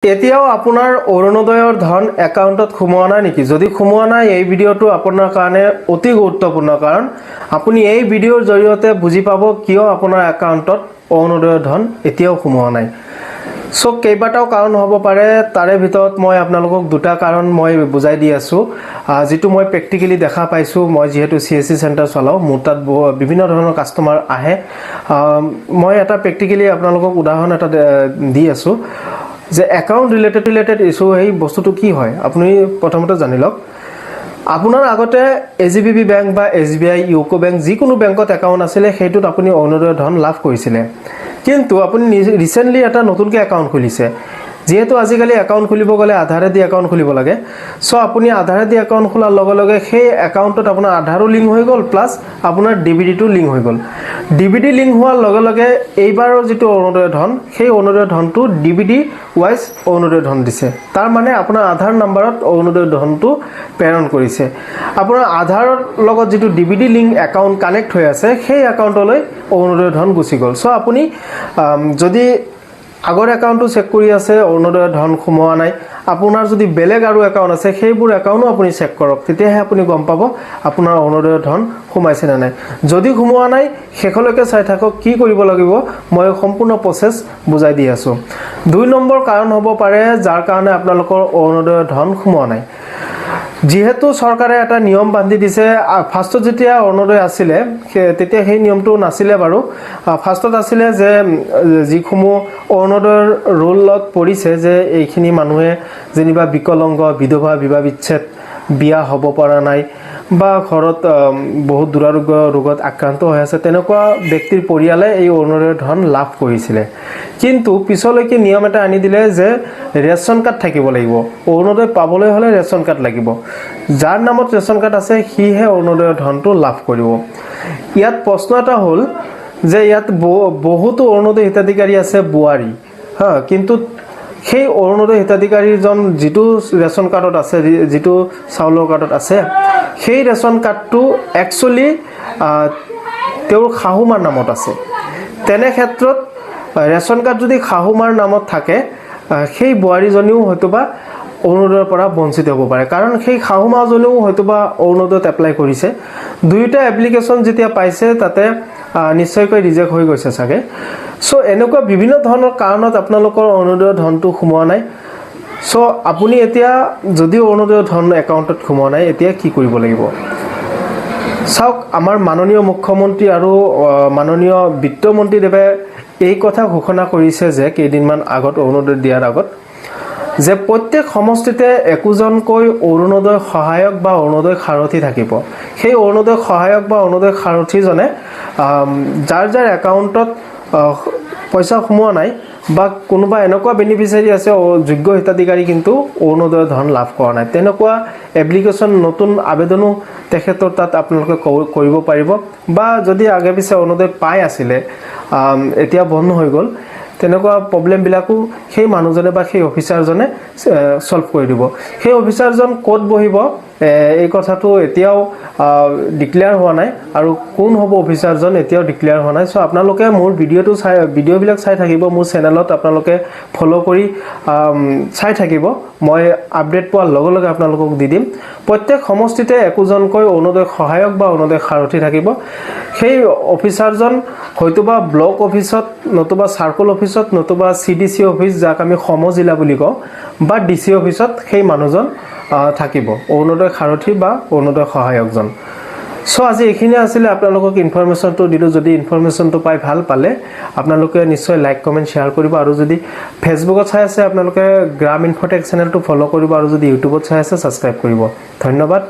এতিয়াও আপোনাৰ অৰুণোদয়ৰ ধন একাউণ্টত সোমোৱা নাই নেকি? যদি সোমোৱা নাই এই ভিডিঅ'টো আপোনাৰ কাৰণে অতি গুৰুত্বপূৰ্ণ, কাৰণ আপুনি এই ভিডিঅ'ৰ জৰিয়তে বুজি পাব কিয় আপোনাৰ একাউণ্টত অৰুণোদয়ৰ ধন এতিয়াও সোমোৱা নাই। সো কেইবাটাও কাৰণ হ'ব পাৰে, তাৰে ভিতৰত মই আপোনালোকক দুটা কাৰণ মই বুজাই দি আছোঁ, যিটো মই প্ৰেক্টিকেলি দেখা পাইছোঁ। মই যিহেতু CSC চেণ্টাৰ চলাওঁ, মোৰ তাত বিভিন্ন ধৰণৰ কাষ্টমাৰ আহে। মই এটা প্ৰেক্টিকেলি আপোনালোকক উদাহৰণ এটা দি আছোঁ যে একাউণ্ট ৰিলেটেড ইছ্যু এই বস্তুটো কি হয় আপুনি প্ৰথমতে জানি লওক। আপোনাৰ আগতে AGBB বেংক বা SBI, ইউকো বেংক যিকোনো বেংকত একাউণ্ট আছিলে, সেইটোত আপুনি অৰুণোদয়ৰ ধন লাভ কৰিছিলে। কিন্তু আপুনি ৰিসেন্টলি এটা নতুনকৈ একাউণ্ট খুলিছে। যেহেতু আজিকালি একাউণ্ট খুলিব গ'লে আধাৰেদি একাউণ্ট খুলিব লাগে, সো আপুনি আধাৰেদি একাউণ্ট খোলাৰ লগে লগে সেই একাউণ্টত আপোনাৰ আধাৰো লিংক হৈ গ'ল, প্লাছ আপোনাৰ DBDটো লিংক হৈ গ'ল। DBD লিংক হোৱাৰ লগে লগে এইবাৰৰ যিটো অৰুণোদয়ৰ ধন, সেই অৰুণোদয়ৰ ধনটো DBD ৱাইজ অৰুণোদয়ৰ ধন দিছে। তাৰ মানে আপোনাৰ আধাৰ নাম্বাৰত অৰুণোদয়ৰ ধনটো প্ৰেৰণ কৰিছে। আপোনাৰ আধাৰৰ লগত যিটো DBD লিংক একাউণ্ট কানেক্ট হৈ আছে, সেই একাউণ্টলৈ অৰুণোদয়ৰ ধন গুচি গ'ল। সো আপুনি যদি আগৰ একাউণ্টটো চেক কৰি আছে, অৰুণোদয়ৰ ধন সোমোৱা নাই, আপোনাৰ যদি বেলেগ আৰু একাউণ্ট আছে, সেইবোৰ একাউণ্টো আপুনি চেক কৰক, তেতিয়াহে আপুনি গম পাব আপোনাৰ অৰুণোদয়ৰ ধন সোমাইছে নে নাই। যদি সোমোৱা নাই, শেষলৈকে চাই থাকক, কি কৰিব লাগিব মই সম্পূৰ্ণ প্ৰচেছ বুজাই দি আছোঁ। 2 নম্বৰ কাৰণ হ'ব পাৰে যাৰ কাৰণে আপোনালোকৰ অৰুণোদয়ৰ ধন সোমোৱা নাই। যেহেতু চৰকাৰে এটা নিয়ম বান্ধি দিছে, ফাৰ্ষ্টত যেতিয়া অৰুণোদয় আছিলে তেতিয়া সেই নিয়মটো নাছিলে বাৰু। ফাৰ্ষ্টত আছিলে যে যিসমূহ অৰুণোদয়ৰ ৰোলত পৰিছে যে এইখিনি মানুহে যেনিবা বিকলংগ, বিধৱা, বিবাহ বিচ্ছেদ, বিয়া হ'ব পৰা নাই বা ঘৰত বহুত দুৰাৰোগ্য ৰোগত আক্ৰান্ত হৈ আছে, তেনেকুৱা ব্যক্তিৰ পৰিয়ালে এই অৰুণোদয়ৰ ধন লাভ কৰিছিলে। কিন্তু পিছলৈকে নিয়ম এটা আনি দিলে যে ৰেচন কাৰ্ড থাকিব লাগিব। অৰুণোদয় পাবলৈ হ'লে ৰেচন কাৰ্ড লাগিব। যাৰ নামত ৰেচন কাৰ্ড আছে সিহে অৰুণোদয়ৰ ধনটো লাভ কৰিব। ইয়াত প্ৰশ্ন এটা হ'ল যে ইয়াত বহুতো অৰুণোদয় হিতাধিকাৰী আছে বোৱাৰী, কিন্তু সেই অৰুণোদয় হিতাধিকাৰীজন যিটো ৰেচন কাৰ্ডত আছে, যিটো চাউলৰ কাৰ্ডত আছে, সেই ৰেচন কাৰ্ডটো একচুৱেলি তেওঁৰ শাহুমাৰ নামত আছে। তেনে ক্ষেত্ৰত ৰেচন কাৰ্ড যদি শাহুমাৰ নামত থাকে, সেই বোৱাৰীজনীও হয়তোবা অৰুণোদয়ৰ পৰা বঞ্চিত হ'ব পাৰে, কাৰণ সেই শাহুমাজনীও হয়তোবা অৰুণোদয়ত এপ্লাই কৰিছে। দুয়োটা এপ্লিকেশ্যন যেতিয়া পাইছে তাতে নিশ্চয়কৈ ৰিজেক্ট হৈ গৈছে চাগে। সো এনেকুৱা বিভিন্ন ধৰণৰ কাৰণত আপোনালোকৰ অৰুণোদয়ৰ ধনটো সোমোৱা নাই। সো আপুনি এতিয়া যদি অৰুণোদয়ৰ ধন একাউণ্টত সোমোৱা নাই, এতিয়া কি কৰিব লাগিব চাওক। আমাৰ মাননীয় মুখ্যমন্ত্ৰী আৰু মাননীয় বিত্তমন্ত্ৰীদেৱে এই কথা ঘোষণা কৰিছে যে কেইদিনমান আগত, অৰুণোদয় দিয়াৰ আগত, যে প্ৰত্যেক সমষ্টিতে একোজনকৈ অৰুণোদয় সহায়ক বা অৰুণোদয় সাৰথী থাকিব। সেই অৰুণোদয় সহায়ক বা অৰুণোদয় সাৰথীজনে যাৰ যাৰ একাউণ্টত পইচা সোমোৱা নাই বা কোনোবা এনেকুৱা বেনিফিচিয়াৰী আছে যোগ্য হিতাধিকাৰী কিন্তু অৰুণোদয়ৰ ধন লাভ কৰা নাই, তেনেকুৱা এপ্লিকেশ্যন নতুন আবেদনো তেখেতৰ তাত আপোনালোকে কৰিব পাৰিব। বা যদি আগে পিছে অৰুণোদয় পাই আছিলে, এতিয়া বন্ধ হৈ গ'ল, তেনেকুৱা প্ৰব্লেমবিলাকো সেই মানুহজনে বা সেই অফিচাৰজনে সলভ কৰি দিব। সেই অফিচাৰজন ক'ত বহিব এই কথাটো এতিয়াও ডিক্লেয়াৰ হোৱা নাই, আৰু কোন হ'ব অফিচাৰজন এতিয়াও ডিক্লেয়াৰ হোৱা নাই। সো আপোনালোকে মোৰ ভিডিঅ'বিলাক চাই থাকিব, মোৰ চেনেলত আপোনালোকে ফ'ল' কৰি চাই থাকিব। মই আপডেট পোৱাৰ লগে লগে আপোনালোকক দি দিম। প্ৰত্যেক সমষ্টিতে একোজনকৈ অৰুণোদয় সহায়ক বা অৰুণোদয় সাৰথী থাকিব। সেই অফিচাৰজন হয়তোবা ব্লক অফিচত, নতুবা চাৰ্কল অফিচত, নতুবা CDC অফিচ, যাক আমি সমজিলা বুলি কওঁ, বা DC অফিচত সেই মানুহজন থাকিব, অৰুণোদয় সাৰথী বা অৰুণোদয় সহায়কজন। সো আজি এইখিনি আছিলে, আপোনালোকক ইনফৰমেশ্যনটো দিলোঁ। যদি ইনফৰমেশ্যনটো পাই ভাল পালে আপোনালোকে নিশ্চয় লাইক, কমেণ্ট, শ্বেয়াৰ কৰিব। আৰু যদি ফেচবুকত চাই আছে আপোনালোকে গ্ৰাম ইনফটেক চেনেলটো ফ'ল' কৰিব, আৰু যদি ইউটিউবত চাই আছে ছাবস্ক্ৰাইব কৰিব। ধন্যবাদ।